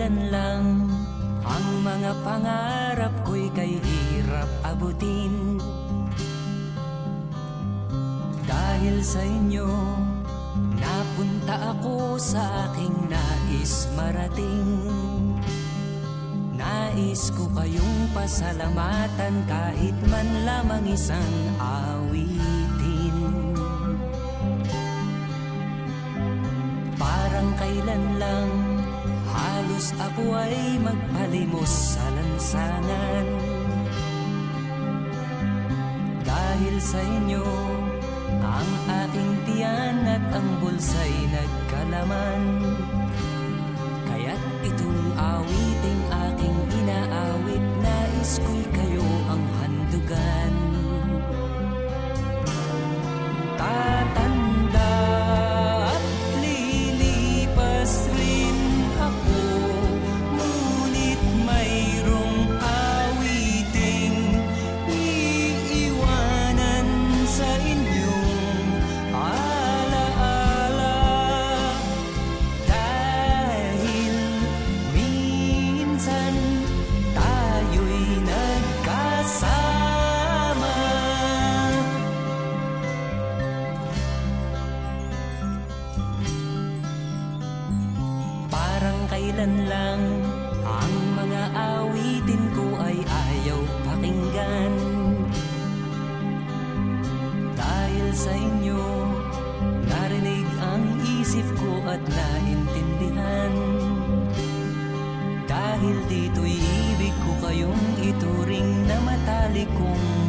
kailan lang ang mga pangarap ko'y kay hirap abutin. Dahil sa inyo, napunta ako sa aking nais marating. Nais ko kayong pasalamatan kahit man lamang isang awitin. Parang kailan lang halos ako ay magpalimos sa lansangan. Dahil sa inyo, ang aking tiyan at ang bulsa'y nagkalaman. Kaya't itong awiting aking inaawit, nais ko'y kayo ang handugan. Tatanda at lilipas rin ako, ngunit mayroong awiting iiwanan sa inyong alaala. Dahil minsan tayo'y nagkasama. Parang kailan lang ang mga awitin ko ay ayaw pakinggan. Dahil sa inyo, narinig ang isip ko at naintindihan. Dahil dito'y ibig ko kayong ituring na matalik kong